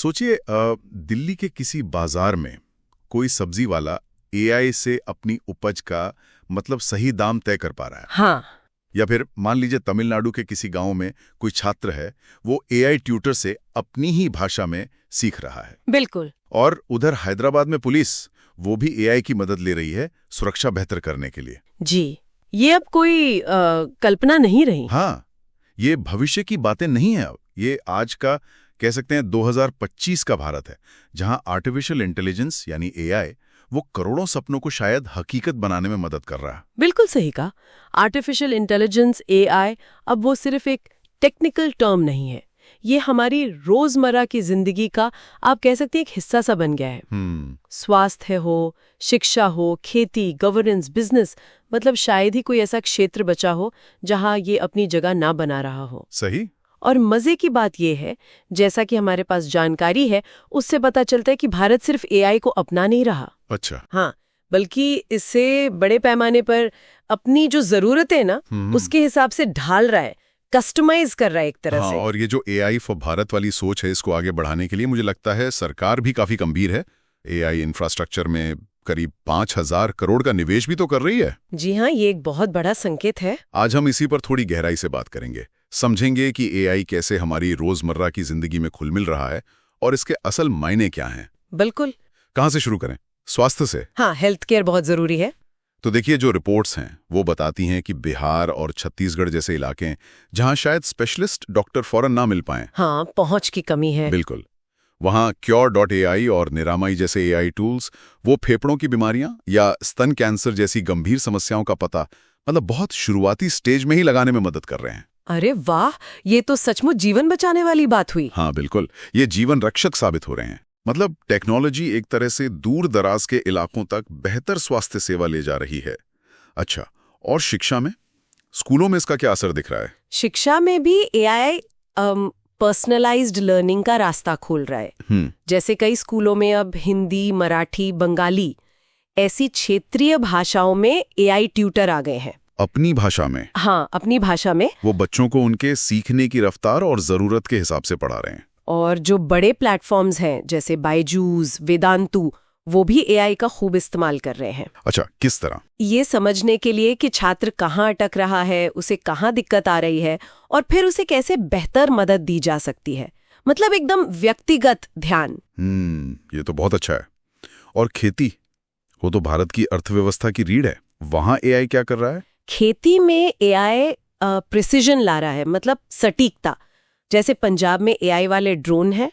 सोचिए दिल्ली के किसी बाजार में कोई सब्जी वाला एआई से अपनी उपज का मतलब सही दाम तय कर पा रहा है। हाँ। या फिर मान लीजिए तमिलनाडु के किसी गांव में कोई छात्र है, वो एआई ट्यूटर से अपनी ही भाषा में सीख रहा है। बिल्कुल। और उधर हैदराबाद में पुलिस वो भी एआई की मदद ले रही है सुरक्षा बेहतर करने के लिए। जी, ये अब कोई कल्पना नहीं रही। हाँ, ये भविष्य की बातें नहीं है। अब ये आज का कह सकते हैं 2025 का भारत है, जहां आर्टिफिशियल इंटेलिजेंस यानी एआई वो करोड़ों सपनों को शायद हकीकत बनाने में मदद कर रहा है। बिल्कुल सही कहा। आर्टिफिशियल इंटेलिजेंस एआई अब वो सिर्फ एक टेक्निकल टर्म नहीं है, ये हमारी रोजमर्रा की जिंदगी का आप कह सकते हैं एक हिस्सा सा बन गया है। स्वास्थ्य हो, शिक्षा हो, खेती, गवर्नेंस, बिजनेस, मतलब शायद ही कोई ऐसा क्षेत्र बचा हो जहां ये अपनी जगह ना बना रहा हो। सही। और मजे की बात यह है, जैसा कि हमारे पास जानकारी है, उससे पता चलता है कि भारत सिर्फ एआई को अपना नहीं रहा। अच्छा। हाँ, बल्कि इससे बड़े पैमाने पर अपनी जो जरूरत है ना, उसके हिसाब से ढाल रहा है, कस्टमाइज कर रहा है एक तरह से। और ये जो एआई फॉर भारत वाली सोच है, इसको आगे बढ़ाने के लिए मुझे लगता है सरकार भी काफी गंभीर है। एआई इंफ्रास्ट्रक्चर में करीब 5,000 करोड़ का निवेश भी तो कर रही है। जी हाँ, ये एक बहुत बड़ा संकेत है। आज हम इसी पर थोड़ी गहराई से बात करेंगे, समझेंगे कि एआई कैसे हमारी रोजमर्रा की जिंदगी में खुल मिल रहा है और इसके असल मायने क्या हैं। बिल्कुल। कहां से शुरू करें? स्वास्थ्य से? हाँ, हेल्थ केयर बहुत जरूरी है। तो देखिए, जो रिपोर्ट्स हैं वो बताती हैं कि बिहार और छत्तीसगढ़ जैसे इलाके हैं जहां शायद स्पेशलिस्ट डॉक्टर फौरन ना मिल पाएं। हाँ, पहुंच की कमी है। बिल्कुल। वहां क्योर.ai और निरामई जैसे एआई टूल्स वो फेफड़ों की बीमारियां या स्तन कैंसर जैसी गंभीर समस्याओं का पता मतलब बहुत शुरुआती स्टेज में ही लगाने में मदद कर रहे हैं। अरे वाह, ये तो सचमुच जीवन बचाने वाली बात हुई। हाँ बिल्कुल, ये जीवन रक्षक साबित हो रहे हैं। मतलब टेक्नोलॉजी एक तरह से दूर दराज के इलाकों तक बेहतर स्वास्थ्य सेवा ले जा रही है। अच्छा, और शिक्षा में, स्कूलों में इसका क्या असर दिख रहा है? शिक्षा में भी एआई पर्सनलाइज्ड लर्निंग का रास्ता खोल रहा है। जैसे कई स्कूलों में अब हिंदी, मराठी, बंगाली ऐसी क्षेत्रीय भाषाओं में एआई ट्यूटर आ गए हैं। अपनी भाषा में? हाँ, अपनी भाषा में। वो बच्चों को उनके सीखने की रफ्तार और जरूरत के हिसाब से पढ़ा रहे हैं। और जो बड़े प्लेटफॉर्म्स हैं जैसे बायजूस, वेदांतु, वो भी एआई का खूब इस्तेमाल कर रहे हैं। अच्छा, किस तरह? ये समझने के लिए कि छात्र कहाँ अटक रहा है, उसे कहाँ दिक्कत आ रही है और फिर उसे कैसे बेहतर मदद दी जा सकती है। मतलब एकदम व्यक्तिगत ध्यान। ये तो बहुत अच्छा है। और खेती, वो तो भारत की अर्थव्यवस्था की रीढ़ है, वहां एआई क्या कर रहा है? खेती में एआई प्रिसिजन ला रहा है, मतलब सटीकता। जैसे पंजाब में एआई वाले ड्रोन हैं।